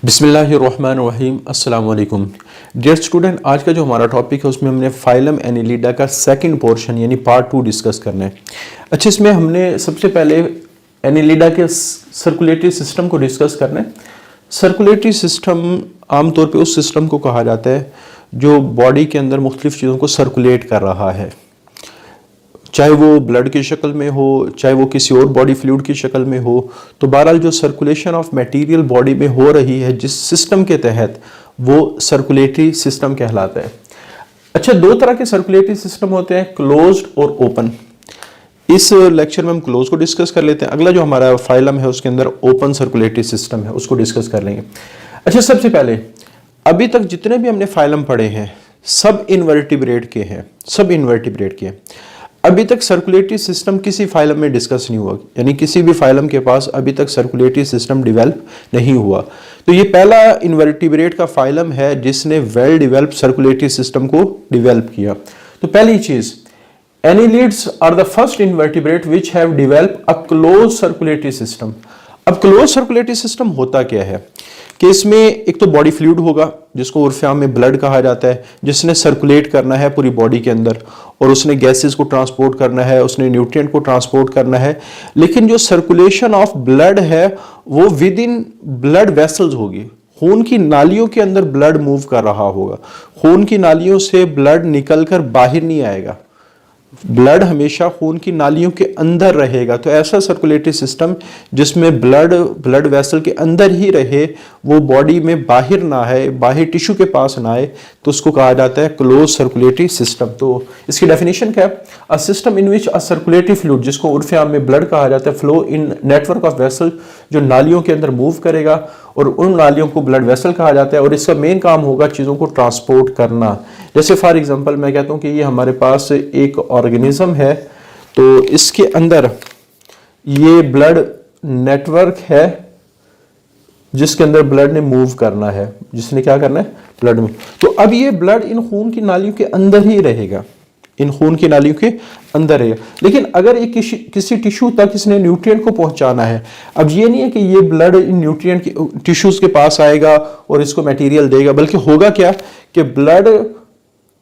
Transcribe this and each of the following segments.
बिस्मिल्लाहिर्रहमानिर्रहीम अस्सलाम वालेकुम डियर स्टूडेंट। आज का जो हमारा टॉपिक है उसमें हमने फाइलम एनिलिडा का सेकंड पोर्शन यानी पार्ट 2 डिस्कस करना है। अच्छा, इसमें हमने सबसे पहले एनिलिडा के सर्कुलेटरी सिस्टम को डिस्कस करना है। सर्कुलेटरी सिस्टम आमतौर पे उस सिस्टम को कहा जाता है जो बॉडी के अंदर मुख्तलिफ चीज़ों को सर्कुलेट कर रहा है, चाहे वो ब्लड की शक्ल में हो, चाहे वो किसी और बॉडी फ्लूइड की शक्ल में हो। तो बहरहाल जो सर्कुलेशन ऑफ मटेरियल बॉडी में हो रही है जिस सिस्टम के तहत, वो सर्कुलेटरी सिस्टम कहलाता है। अच्छा, दो तरह के सर्कुलेटरी सिस्टम होते हैं, क्लोज्ड और ओपन। इस लेक्चर में हम क्लोज को डिस्कस कर लेते हैं। अगला जो हमारा फाइलम है उसके अंदर ओपन सर्कुलेटरी सिस्टम है, उसको डिस्कस कर लेंगे। अच्छा, सबसे पहले अभी तक जितने भी हमने फाइलम पढ़े हैं सब इनवर्टिब्रेट के हैं, सब इनवर्टिब्रेट के हैं। अभी तक सर्कुलेटरी सिस्टम किसी फाइलम में डिस्कस नहीं हुआ, यानी किसी भी फाइलम के पास अभी तक सर्कुलेटरी सिस्टम डेवलप नहीं हुआ। तो ये पहला इनवर्टिब्रेट का फाइलम है जिसने वेल डेवलप सर्कुलेटरी सिस्टम को डेवलप किया। तो पहली चीज, annelids are the first invertebrate which have develop a close circulatory system. अब क्लोज सर्कुलेटरी सिस्टम होता क्या है कि इसमें एक तो बॉडी फ्लूइड होगा जिसको उर्फियाम में ब्लड कहा जाता है, जिसने सर्कुलेट करना है पूरी बॉडी के अंदर, और उसने गैसेस को ट्रांसपोर्ट करना है, उसने न्यूट्रिएंट को ट्रांसपोर्ट करना है। लेकिन जो सर्कुलेशन ऑफ ब्लड है वो विद इन ब्लड वेसल्स होगी, खून की नालियों के अंदर ब्लड मूव कर रहा होगा। खून की नालियों से ब्लड निकलकर बाहर नहीं आएगा, ब्लड हमेशा खून की नालियों के अंदर रहेगा। तो ऐसा सर्कुलेटरी सिस्टम जिसमें ब्लड वेसल के अंदर ही रहे, वो बॉडी में बाहर ना आए, बाहर टिश्यू के पास ना आए, तो उसको कहा जाता है क्लोज सर्कुलेटरी सिस्टम। तो इसकी डेफिनेशन क्या है? A system in which a circulatory fluid, जिसको उर्फे आम में ब्लड कहा जाता है, flow in network of vessel, जो नालियों के अंदर मूव करेगा, और उन नालियों को ब्लड वेसल कहा जाता है, और इसका मेन काम होगा चीज़ों को ट्रांसपोर्ट करना। जैसे फॉर एग्जांपल मैं कहता हूँ कि ये हमारे पास एक ऑर्गेनिज्म है, तो इसके अंदर ये ब्लड नेटवर्क है जिसके अंदर ब्लड ने मूव करना है, जिसने क्या करना है, ब्लड में। तो अब ये ब्लड इन खून की नालियों के अंदर ही रहेगा, इन खून की नालियों के अंदर है। लेकिन अगर ये किसी टिश्यू तक इसने न्यूट्रिएंट को पहुंचाना है, अब ये नहीं है कि ये ब्लड इन न्यूट्रिएंट के टिश्यूज के पास आएगा और इसको मटेरियल देगा, बल्कि होगा क्या कि blood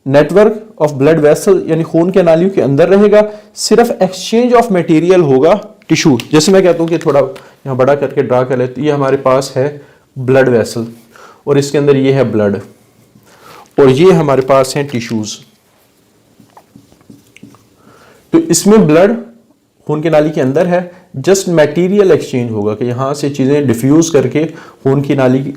network of blood vessel यानी खून के नालियों के अंदर रहेगा, सिर्फ एक्सचेंज ऑफ मटेरियल होगा टिश्यू। जैसे मैं कहता हूँ कि थोड़ा यहाँ बड़ा करके ड्रा कर लेते, ये हमारे पास है ब्लड वेसल और इसके अंदर ये है ब्लड, और ये हमारे पास है टिश्यूज। तो इसमें ब्लड खून की नाली के अंदर है, जस्ट मटेरियल एक्सचेंज होगा कि यहां से चीजें डिफ्यूज करके खून की नाली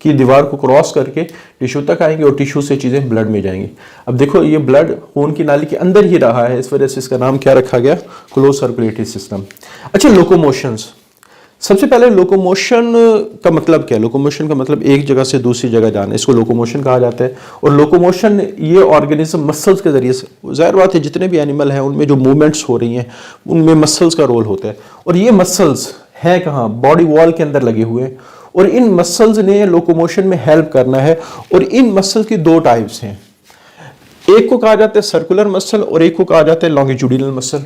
की दीवार को क्रॉस करके टिश्यू तक आएंगे और टिश्यू से चीजें ब्लड में जाएंगी। अब देखो ये ब्लड खून की नाली के अंदर ही रहा है, इस वजह से इसका नाम क्या रखा गया, क्लोज सर्कुलेटरी सिस्टम। अच्छा, लोकोमोशंस। सबसे पहले लोकोमोशन का मतलब क्या है? लोकोमोशन का मतलब एक जगह से दूसरी जगह जाना, इसको लोकोमोशन कहा जाता है। और लोकोमोशन ये ऑर्गेनिज्म मसल्स के जरिए से, जाहिर बात है जितने भी एनिमल हैं उनमें जो मूवमेंट्स हो रही हैं उनमें मसल्स का रोल होता है, और ये मसल्स हैं कहाँ, बॉडी वॉल के अंदर लगे हुए, और इन मसल्स ने लोकोमोशन में हेल्प करना है। और इन मसल्स की दो टाइप्स हैं, एक को कहा जाता है सर्कुलर मसल और एक को कहा जाता है लॉन्गिट्यूडिनल मसल।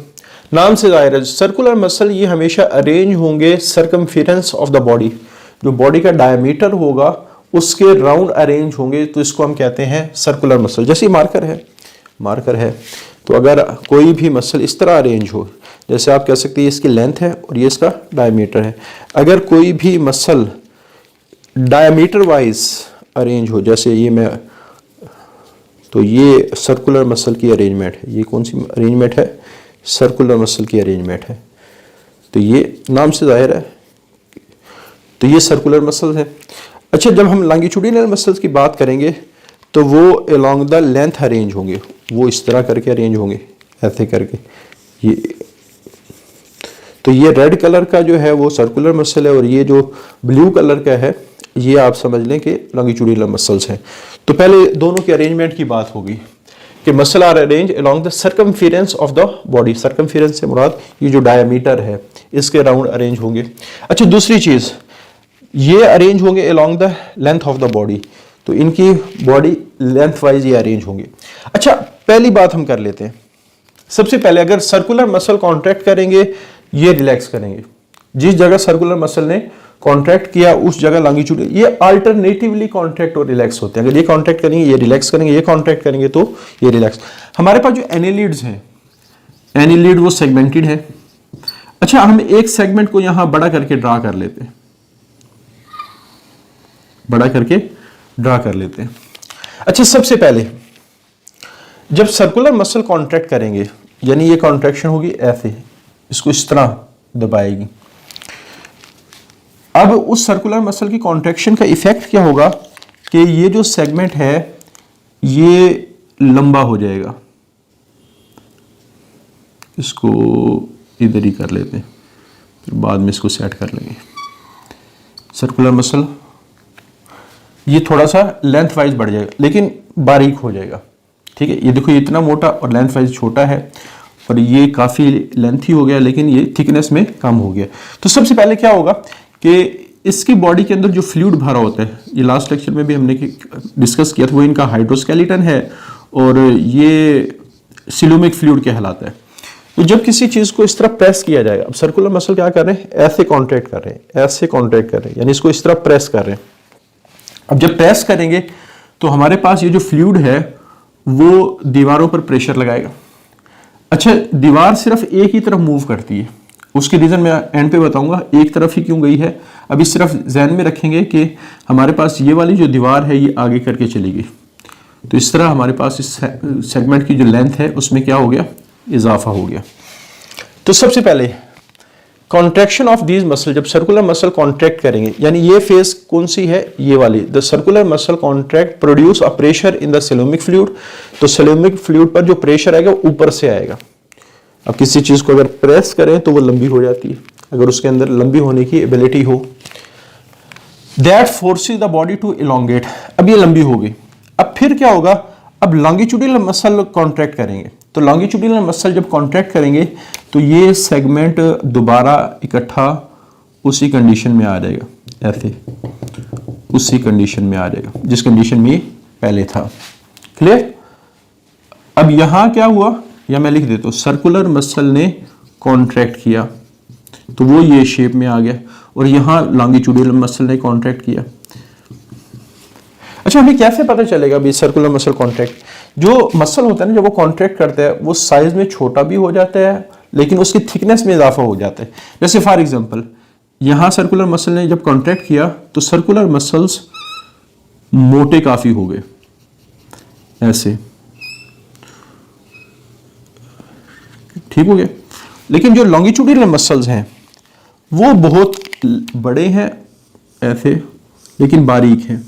नाम से जाहिर है सर्कुलर मसल ये हमेशा अरेंज होंगे सरकमफेरेंस ऑफ द बॉडी, जो बॉडी का डायमीटर होगा उसके राउंड अरेंज होंगे, तो इसको हम कहते हैं सर्कुलर मसल। जैसे मार्कर है तो अगर कोई भी मसल इस तरह अरेंज हो, जैसे आप कह सकते हैं इसकी लेंथ है और ये इसका डायमीटर है, अगर कोई भी मसल डायमीटर वाइज अरेंज हो, जैसे ये मैं, तो ये सर्कुलर मसल की अरेंजमेंट है। ये कौन सी अरेंजमेंट है? सर्कुलर मसल की अरेंजमेंट है। तो ये नाम से जाहिर है, तो ये सर्कुलर मसल है। अच्छा, जब हम लॉन्गिट्यूडिनल मसल्स की बात करेंगे तो वो अलोंग द लेंथ अरेंज होंगे, वो इस तरह करके अरेंज होंगे, ऐसे करके। ये तो ये रेड कलर का जो है वो सर्कुलर मसल है, और ये जो ब्लू कलर का है ये आप समझ लें कि लॉन्गिट्यूडिनल मसल्स हैं। तो पहले दोनों की अरेंजमेंट की बात होगी कि muscle are arrange along the circumference of the body. Circumference से मुराद ये जो डायमीटर है इसके राउंड अरेंज होंगे। अच्छा, दूसरी चीज, ये अरेंज होंगे along the length of the body, तो इनकी बॉडी लेंथ वाइज ये अरेंज होंगे। अच्छा, पहली बात हम कर लेते हैं। सबसे पहले अगर सर्कुलर मसल कॉन्ट्रैक्ट करेंगे ये रिलैक्स करेंगे, जिस जगह सर्कुलर मसल ने कॉन्ट्रैक्ट किया उस जगह लॉन्गिट्यूड, ये अल्टरनेटिवली कॉन्ट्रैक्ट और रिलैक्स होते हैं। अगर ये कॉन्ट्रैक्ट करेंगे ये रिलैक्स करेंगे, ये कॉन्ट्रैक्ट करेंगे तो ये रिलैक्स। हमारे पास जो एनेलिड्स हैं, एनेलिड वो सेगमेंटेड है। अच्छा, हम एक सेगमेंट को यहां बड़ा करके ड्रा कर लेते हैं, बड़ा करके ड्रा कर लेते हैं। अच्छा, सबसे पहले जब सर्कुलर मसल कॉन्ट्रैक्ट करेंगे, यानी ये कॉन्ट्रैक्शन होगी ऐसे, इसको इस तरह दबाएगी। अब उस सर्कुलर मसल की कॉन्ट्रैक्शन का इफेक्ट क्या होगा कि ये जो सेगमेंट है ये लंबा हो जाएगा। इसको इधर ही कर लेते हैं, फिर बाद में इसको सेट कर लेंगे। सर्कुलर मसल ये थोड़ा सा लेंथ वाइज बढ़ जाएगा लेकिन बारीक हो जाएगा। ठीक है, ये देखो, ये इतना मोटा और लेंथ वाइज छोटा है, और ये काफ़ी लेंथी हो गया लेकिन ये थिकनेस में कम हो गया। तो सबसे पहले क्या होगा कि इसकी बॉडी के अंदर जो फ्लूइड भरा होता है, ये लास्ट लेक्चर में भी हमने डिस्कस किया था, वो इनका हाइड्रोस्केलेटन है और ये सिलोमिक फ्लूइड कहलाता है। तो जब किसी चीज़ को इस तरह प्रेस किया जाएगा, अब सर्कुलर मसल क्या कर रहे हैं, ऐसे कॉन्ट्रैक्ट कर रहे हैं, ऐसे कॉन्ट्रैक्ट कर रहे हैं, यानी इसको इस तरह प्रेस कर रहे हैं। अब जब प्रेस करेंगे तो हमारे पास ये जो फ्लूइड है वो दीवारों पर प्रेशर लगाएगा। अच्छा, दीवार सिर्फ एक ही तरफ मूव करती है, उसकी रीज़न मैं एंड पे बताऊंगा एक तरफ ही क्यों गई है। अब इस तरफ ध्यान में रखेंगे कि हमारे पास ये वाली जो दीवार है ये आगे करके चली गई, तो इस तरह हमारे पास इस सेगमेंट की जो लेंथ है उसमें क्या हो गया, इजाफा हो गया। तो सबसे पहले कॉन्ट्रैक्शन ऑफ दीज मसल, जब सर्कुलर मसल कॉन्ट्रैक्ट करेंगे, यानी ये फेज कौन सी है, ये वाली, the circular muscle contract produce a pressure in the coelomic fluid. तो सिलोमिक फ्लूइड पर जो प्रेशर आएगा वो ऊपर से आएगा। अब किसी चीज को अगर प्रेस करें तो वो लंबी हो जाती है, अगर उसके अंदर लंबी होने की एबिलिटी हो। That forces the body to elongate. अब ये लंबी हो गई, अब फिर क्या होगा, अब लॉन्गिट्यूडिनल मसल कॉन्ट्रैक्ट करेंगे। तो लॉन्गिट्यूडिनल मसल जब कॉन्ट्रैक्ट करेंगे तो ये सेगमेंट दोबारा इकट्ठा उसी कंडीशन में आ जाएगा, ऐसे उसी कंडीशन में आ जाएगा जिस कंडीशन में पहले था। क्लियर? अब यहां क्या हुआ, या मैं लिख देता हूं, सर्कुलर मसल ने कॉन्ट्रैक्ट किया तो वो ये शेप में आ गया, और यहां लॉन्गिट्यूडिनल मसल ने कॉन्ट्रैक्ट किया। अच्छा, हमें कैसे पता चलेगा भी सर्कुलर मसल कॉन्ट्रैक्ट? जो मसल होता है ना, जब वो कॉन्ट्रैक्ट करता है वो साइज में छोटा भी हो जाता है लेकिन उसकी थिकनेस में इजाफा हो जाता है। जैसे फॉर एग्जांपल यहां सर्कुलर मसल ने जब कॉन्ट्रैक्ट किया तो सर्कुलर मसल्स मोटे काफी हो गए, ऐसे, ठीक हो गया। लेकिन जो लॉन्गिट्यूडिनल मसल्स हैं वो बहुत बड़े हैं ऐसे, लेकिन बारीक हैं।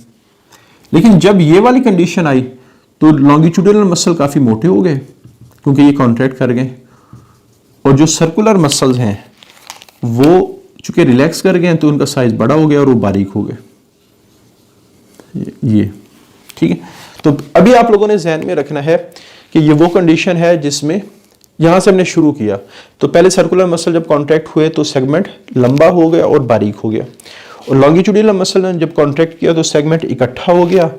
लेकिन जब ये वाली कंडीशन आई तो लॉन्गिट्यूडिनल मसल काफी मोटे हो गए क्योंकि ये कॉन्ट्रैक्ट कर गए, और जो सर्कुलर मसल्स हैं वो चूंकि रिलैक्स कर गए तो उनका साइज बड़ा हो गया और वो बारीक हो गए, ये ठीक है। तो अभी आप लोगों ने ध्यान में रखना है कि ये वो कंडीशन है जिसमें यहां से हमने शुरू किया। तो पहले सर्कुलर मसल जब कॉन्ट्रैक्ट हुए तो सेगमेंट लंबा हो गया और बारीक हो गया, और लॉन्गिट्यूडिनल मसल ने जब कॉन्ट्रैक्ट किया तो सेगमेंट इकट्ठा हो गया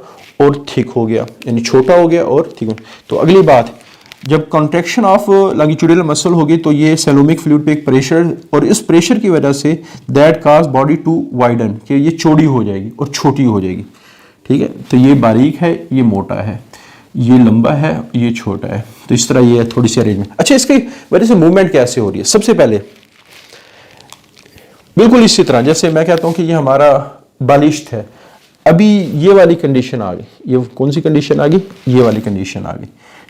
और थिक हो गया, यानी छोटा हो गया और थिक हो गया। तो अगली बात, जब कॉन्ट्रैक्शन ऑफ लॉन्गिट्यूडिनल मसल होगी तो ये सेलोमिक फ्लूइड पे एक प्रेशर, और इस प्रेशर की वजह से that cause body to widen, कि ये चौड़ी हो जाएगी और छोटी हो जाएगी। ठीक है, तो ये बारीक है, ये मोटा है, ये लंबा है, ये छोटा है। तो इस तरह ये थोड़ी सी अरेंजमेंट। अच्छा, इसकी वजह से मूवमेंट कैसे हो रही है? सबसे पहले बिल्कुल इसी तरह जैसे मैं कहता हूं कि ये हमारा बालिश्त है, अभी ये वाली कंडीशन आ गई, ये कौन सी कंडीशन आ गई, ये वाली कंडीशन आ गई,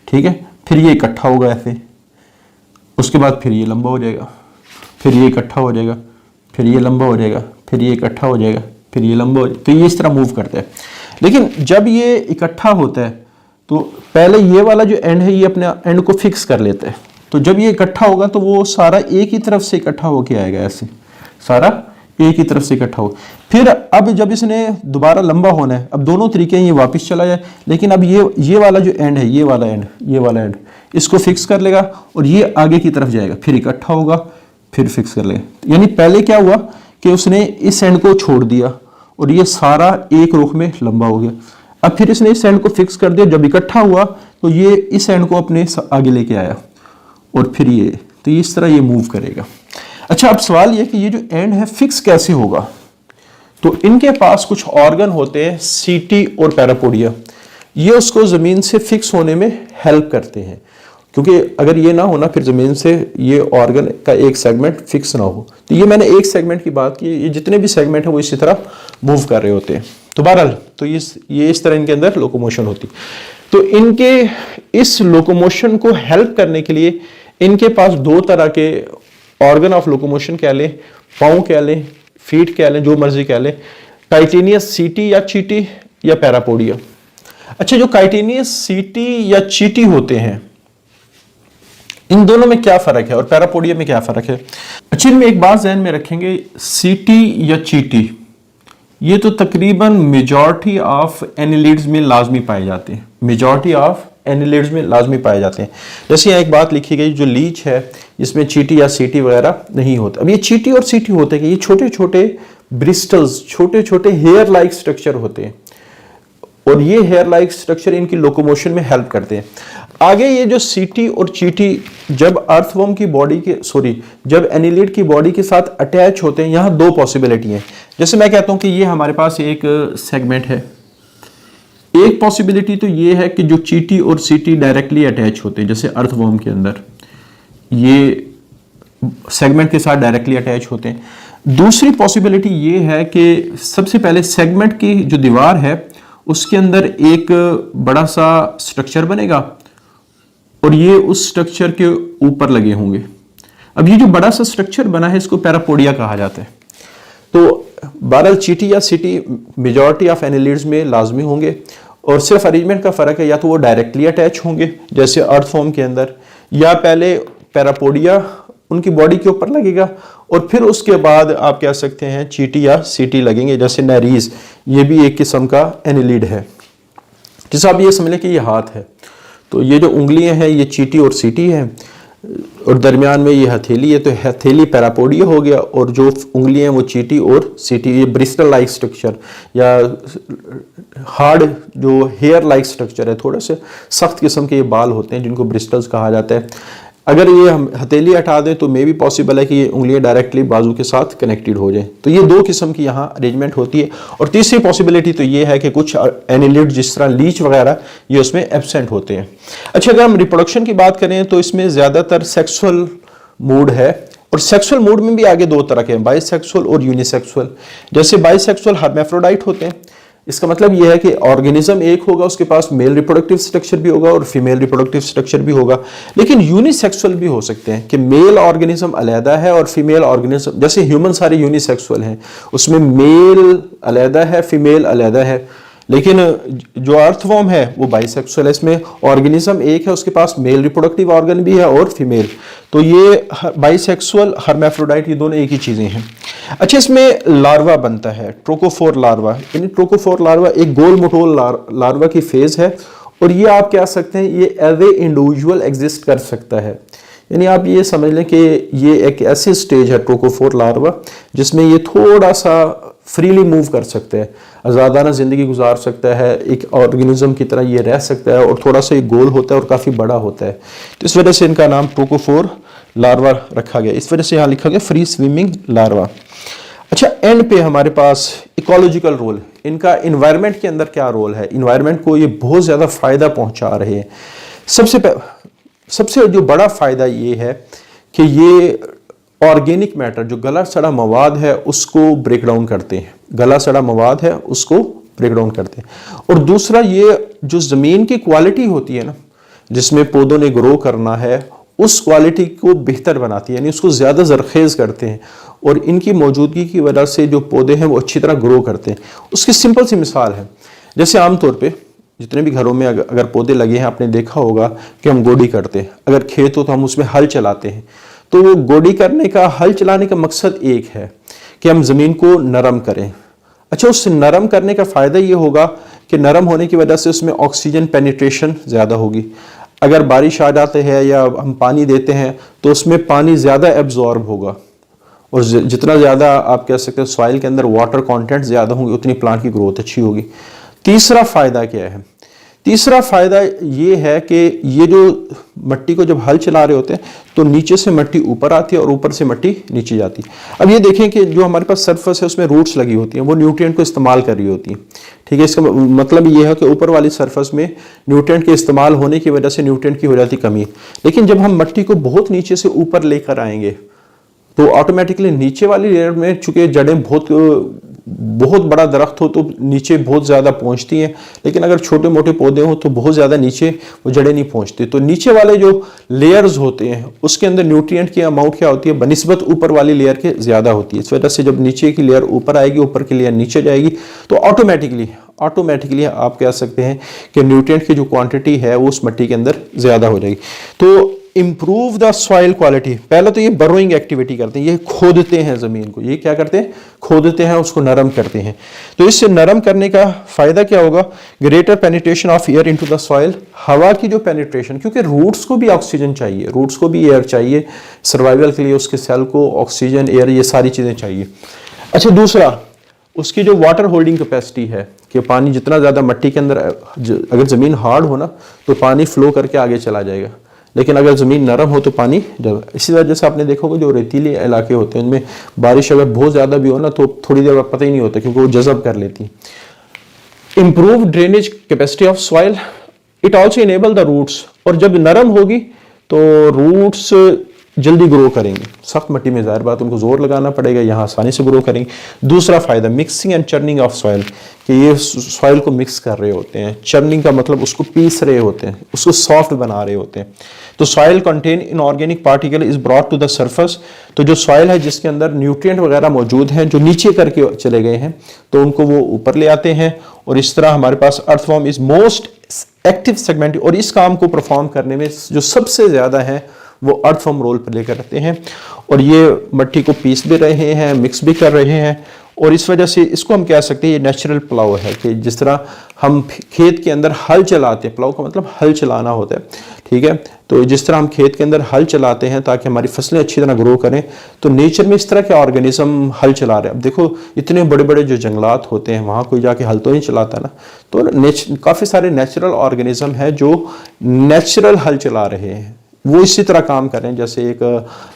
ठीक है। फिर ये इकट्ठा होगा ऐसे, उसके बाद फिर ये लंबा हो जाएगा, फिर ये इकट्ठा हो जाएगा, फिर ये लंबा हो जाएगा, फिर ये इकट्ठा हो जाएगा, फिर ये लंबा हो जाएगा। तो ये इस तरह मूव करता है। लेकिन जब ये इकट्ठा होता है तो पहले ये वाला जो एंड है ये अपने एंड को फिक्स कर लेता है। तो जब ये इकट्ठा होगा तो वो सारा एक ही तरफ से इकट्ठा होके आएगा, ऐसे सारा एक ही तरफ से इकट्ठा हो। फिर अब जब इसने दोबारा लंबा होना है, अब दोनों तरीके हैं, ये वापस चला जाए, लेकिन अब ये वाला जो एंड है, ये वाला एंड इसको फिक्स कर लेगा और ये आगे की तरफ जाएगा, फिर इकट्ठा होगा, फिर फिक्स कर लेगा। यानी पहले क्या हुआ कि उसने इस एंड को छोड़ दिया और ये सारा एक रुख में लंबा हो गया। अब फिर इसने इस एंड को फिक्स कर दिया, जब इकट्ठा हुआ तो ये इस एंड को अपने आगे लेके आया और फिर ये, तो इस तरह ये मूव करेगा। अच्छा, अब सवाल ये कि ये जो एंड है फिक्स कैसे होगा? तो इनके पास कुछ ऑर्गन होते हैं सीटी और पैरापोडिया, ये उसको जमीन से फिक्स होने में हेल्प करते हैं, क्योंकि अगर ये ना होना फिर जमीन से ये ऑर्गन का एक सेगमेंट फिक्स ना हो। तो ये मैंने एक सेगमेंट की बात की, ये जितने भी सेगमेंट है वो इसी तरह मूव कर रहे होते हैं। तो बहरहाल तो ये इस तरह इनके अंदर लोकोमोशन होती। तो इनके इस लोकोमोशन को हेल्प करने के लिए इनके पास दो तरह के ऑर्गन ऑफ लोकोमोशन कह लें, पाँव कह लें, फीट कह लें, जो मर्जी कह लें, काइटिनियस सीटी या चीटी या पैरापोडिया। अच्छा, जो काइटिनियस सीटी या चीटी होते हैं इन दोनों में क्या फर्क है और पैरापोडिया में क्या फर्क है? अच्छा, इनमें एक बात ध्यान में रखेंगे, सीटी या चीटी ये तो तकरीबन मेजॉरिटी ऑफ एनिलिड्स में लाजमी पाए जाते हैं, मेजॉरिटी ऑफ एनिलिड्स में लाजमी पाए जाते हैं। जैसे यहाँ एक बात लिखी गई, जो लीच है इसमें चीटी या सीटी वगैरह नहीं होता। अब ये चीटी और सीटी होते हैं कि ये छोटे छोटे ब्रिस्टल्स, छोटे छोटे हेयर लाइक स्ट्रक्चर होते हैं, और ये हेयर लाइक स्ट्रक्चर इनकी लोकोमोशन में हेल्प करते हैं। आगे ये जो सीटी और चीटी जब अर्थवर्म की बॉडी के जब एनिलिड की बॉडी के साथ अटैच होते हैं, यहाँ दो पॉसिबिलिटी है। जैसे मैं कहता हूं कि ये हमारे पास एक सेगमेंट है, एक पॉसिबिलिटी तो ये है कि जो चीटी और सीटी डायरेक्टली अटैच होते हैं, जैसे अर्थवर्म के अंदर ये सेगमेंट के साथ डायरेक्टली अटैच होते हैं। दूसरी पॉसिबिलिटी ये है कि सबसे पहले सेगमेंट की जो दीवार है उसके अंदर एक बड़ा सा स्ट्रक्चर बनेगा और ये उस स्ट्रक्चर के ऊपर लगे होंगे। अब ये जो बड़ा सा स्ट्रक्चर बना है इसको पैरापोडिया कहा जाता है। तो बहरहाल चीटी या सीटी मेजॉरिटी ऑफ एनिलिड्स में लाजमी होंगे, और सिर्फ अरेंजमेंट का फर्क है, या तो वो डायरेक्टली अटैच होंगे जैसे अर्थवर्म के अंदर, या पहले पैरापोडिया उनकी बॉडी के ऊपर लगेगा और फिर उसके बाद आप कह सकते हैं चीटी या सीटी लगेंगे, जैसे नैरीज, ये भी एक किस्म का एनिलिड है। जैसे आप ये समझ लें कि ये हाथ है, तो ये जो उंगलियां हैं ये चीटी और सीटी हैं, और दरमियान में ये हथेली है, तो हथेली पैरापोडिया हो गया, और जो उंगलियां हैं वो चीटी और सीटी। ये ब्रिस्टल लाइक स्ट्रक्चर या हार्ड जो हेयर लाइक स्ट्रक्चर है, थोड़े से सख्त किस्म के ये बाल होते हैं जिनको ब्रिस्टल्स कहा जाता है। अगर ये हम हथेली हटा दें तो मे भी पॉसिबल है कि ये उंगलियां डायरेक्टली बाजू के साथ कनेक्टेड हो जाएं। तो ये दो किस्म की यहाँ अरेंजमेंट होती है। और तीसरी पॉसिबिलिटी तो ये है कि कुछ एनिलिड जिस तरह लीच वगैरह ये उसमें एब्सेंट होते हैं। अच्छा, अगर हम रिप्रोडक्शन की बात करें तो इसमें ज़्यादातर सेक्सुअल मूड है, और सेक्सुअल मूड में भी आगे दो तरह के हैं, बाइसेक्सुअल और यूनिसेक्सुअल। जैसे बाइसेक्सुअल हर्मेफ्रोडाइट होते हैं, इसका मतलब यह है कि ऑर्गेनिज्म एक होगा, उसके पास मेल रिप्रोडक्टिव स्ट्रक्चर भी होगा और फीमेल रिप्रोडक्टिव स्ट्रक्चर भी होगा। लेकिन यूनिसेक्सुअल भी हो सकते हैं कि मेल ऑर्गेनिज्म अलहदा है और फीमेल ऑर्गेनिज्म, जैसे ह्यूमन सारे यूनिसेक्सुअल हैं, उसमें मेल अलहदा है, फीमेल अलहदा है। लेकिन जो अर्थवर्म है वो बाइसेक्सुअल है, इसमें ऑर्गेनिज्म एक है, उसके पास मेल रिप्रोडक्टिव ऑर्गन भी है और फीमेल। तो ये बाइसेक्सुअल हर्मेफ्रोडाइट ये दोनों एक ही चीजें हैं। अच्छा, इसमें लार्वा बनता है, ट्रोकोफोर लार्वा। यानी ट्रोकोफोर लार्वा एक गोल मटोल लार्वा की फेज है, और ये आप कह सकते हैं ये एज ए इंडिविजुअल एग्जिस्ट कर सकता है। यानी आप ये समझ लें कि ये एक ऐसी स्टेज है ट्रोकोफोर लार्वा जिसमें ये थोड़ा सा फ्रीली मूव कर सकते हैं, आज़ादाना ज़िंदगी गुजार सकता है, एक ऑर्गेनिज्म की तरह ये रह सकता है, और थोड़ा सा ये गोल होता है और काफ़ी बड़ा होता है। तो इस वजह से इनका नाम ट्रोकोफोर लार्वा रखा गया, इस वजह से यहाँ लिखा गया फ्री स्विमिंग लार्वा। अच्छा, एंड पे हमारे पास इकोलॉजिकल रोल, इनका इन्वायरमेंट के अंदर क्या रोल है, इन्वायरमेंट को ये बहुत ज़्यादा फ़ायदा पहुँचा रहे हैं। सबसे जो बड़ा फ़ायदा ये है कि ये ऑर्गेनिक मैटर, जो गला सड़ा मवाद है उसको ब्रेक डाउन करते हैं, गला सड़ा मवाद है उसको ब्रेक डाउन करते हैं। और दूसरा, ये जो ज़मीन की क्वालिटी होती है ना, जिसमें पौधों ने ग्रो करना है, उस क्वालिटी को बेहतर बनाती है, यानी उसको ज़्यादा जरखेज़ करते हैं, और इनकी मौजूदगी की वजह से जो पौधे हैं वो अच्छी तरह ग्रो करते हैं। उसकी सिंपल सी मिसाल है, जैसे आमतौर पे जितने भी घरों में अगर पौधे लगे हैं, आपने देखा होगा कि हम गोडी करते हैं, अगर खेत हो तो हम उसमें हल चलाते हैं। तो वो गोडी करने का, हल चलाने का मकसद एक है कि हम ज़मीन को नरम करें। अच्छा, उस नरम करने का फ़ायदा ये होगा कि नरम होने की वजह से उसमें ऑक्सीजन पेनिट्रेशन ज़्यादा होगी। अगर बारिश आ जाते हैं या हम पानी देते हैं तो उसमें पानी ज़्यादा एब्जॉर्ब होगा, और जितना ज़्यादा आप कह सकते हैं सॉइल के अंदर वाटर कंटेंट ज़्यादा होंगे, उतनी प्लांट की ग्रोथ अच्छी होगी। तीसरा फ़ायदा क्या है? तीसरा फायदा ये है कि ये जो मट्टी को जब हल चला रहे होते हैं तो नीचे से मट्टी ऊपर आती है और ऊपर से मट्टी नीचे जाती है। अब ये देखें कि जो हमारे पास सरफेस है उसमें रूट्स लगी होती हैं, वो न्यूट्रिएंट को इस्तेमाल कर रही होती हैं। ठीक है, इसका मतलब ये है कि ऊपर वाली सरफेस में न्यूट्रिएंट के इस्तेमाल होने की वजह से न्यूट्रिएंट की हो जाती कमी। लेकिन जब हम मट्टी को बहुत नीचे से ऊपर लेकर आएंगे तो ऑटोमेटिकली नीचे वाली लेयर में चूंकि जड़ें बहुत बड़ा दरख्त हो तो नीचे बहुत ज़्यादा पहुंचती हैं, लेकिन अगर छोटे मोटे पौधे हो तो बहुत ज़्यादा नीचे वो जड़ें नहीं पहुंचती। तो नीचे वाले जो लेयर्स होते हैं उसके अंदर न्यूट्रिएंट की अमाउंट क्या होती है, बनिस्बत ऊपर वाली लेयर के ज़्यादा होती है। इस वजह से जब नीचे की लेयर ऊपर आएगी, ऊपर की लेयर नीचे जाएगी, तो ऑटोमेटिकली आप कह सकते हैं कि न्यूट्रिएंट की जो क्वांटिटी है वो उस मिट्टी के अंदर ज़्यादा हो जाएगी। तो इम्प्रूव द सॉइल क्वालिटी, पहले तो ये बरोइंग एक्टिविटी करते हैं, ये खोदते हैं ज़मीन को। ये क्या करते हैं, खोदते हैं, उसको नरम करते हैं। तो इससे नरम करने का फ़ायदा क्या होगा, greater penetration of air into the soil, हवा की जो पेनिट्रेशन, क्योंकि रूट्स को भी ऑक्सीजन चाहिए, रूट्स को भी एयर चाहिए सर्वाइवल के लिए, उसके सेल को ऑक्सीजन, एयर, ये सारी चीज़ें चाहिए। अच्छा, दूसरा उसकी जो वाटर होल्डिंग कैपेसिटी है कि पानी जितना ज़्यादा मिट्टी के अंदर, अगर ज़मीन हार्ड हो ना तो पानी फ्लो करके आगे चला जाएगा, लेकिन अगर ज़मीन नरम हो तो पानी इसी वजह से आपने देखा होगा जो रेतीले इलाके होते हैं उनमें बारिश अगर बहुत ज़्यादा भी हो ना तो थोड़ी देर बाद पता ही नहीं होता क्योंकि वो जज़ब कर लेती। Improve drainage capacity of soil, it also enable the roots, और जब नरम होगी तो रूट्स जल्दी ग्रो करेंगे। सख्त मिट्टी में ज़ाहिर बात उनको जोर लगाना पड़ेगा, यहाँ आसानी से ग्रो करेंगे। दूसरा फ़ायदा mixing and churning of soil, कि ये सॉइल को मिक्स कर रहे होते हैं। चर्निंग का मतलब उसको पीस रहे होते हैं, उसको सॉफ्ट बना रहे होते हैं। तो soil contain inorganic particle is brought to the surface, तो जो सॉइल है जिसके अंदर न्यूट्रिएंट वगैरह मौजूद हैं जो नीचे करके चले गए हैं तो उनको वो ऊपर ले आते हैं, और इस तरह हमारे पास earthworm is most active segment, और इस काम को परफॉर्म करने में जो सबसे ज़्यादा है वो अर्थवॉर्म रोल प्ले करते हैं। और ये मिट्टी को पीस भी रहे हैं, मिक्स भी कर रहे हैं, और इस वजह से इसको हम कह सकते हैं ये नेचुरल प्लाव है, कि जिस तरह हम खेत के अंदर हल चलाते हैं, प्लाव का मतलब हल चलाना होता है, ठीक है। तो जिस तरह हम खेत के अंदर हल चलाते हैं ताकि हमारी फसलें अच्छी तरह ग्रो करें, तो नेचर में इस तरह के ऑर्गेनिज्म हल चला रहे हैं। अब देखो इतने बड़े बड़े जो जंगलात होते हैं वहाँ कोई जाके हल तो नहीं चलाता ना, तो काफ़ी सारे नेचुरल ऑर्गेनिज्म है जो नेचुरल हल चला रहे हैं, वो इसी तरह काम कर रहे हैं जैसे एक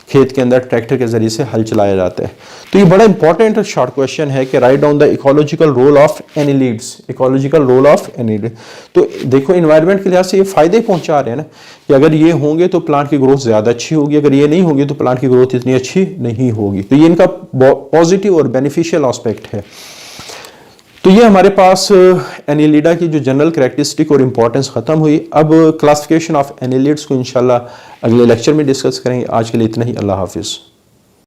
खेत के अंदर ट्रैक्टर के जरिए से हल चलाया जाता है। तो ये बड़ा इंपॉर्टेंट शॉर्ट क्वेश्चन है कि right down the ecological role of annelids, ecological role of annelid. तो देखो इन्वायरमेंट के लिहाज से ये फायदे पहुंचा रहे हैं ना, कि अगर ये होंगे तो प्लांट की ग्रोथ ज़्यादा अच्छी होगी, अगर ये नहीं होगी तो प्लांट की ग्रोथ इतनी अच्छी नहीं होगी। तो ये इनका पॉजिटिव और बेनिफिशियल एस्पेक्ट है। तो ये हमारे पास एनिलिडा की जो जनरल कैरेक्टरिस्टिक और इंपॉर्टेंस ख़त्म हुई। अब क्लासिफिकेशन ऑफ एनिलिड्स को इंशाल्लाह अगले लेक्चर में डिस्कस करेंगे। आज के लिए इतना ही, अल्लाह हाफिज़।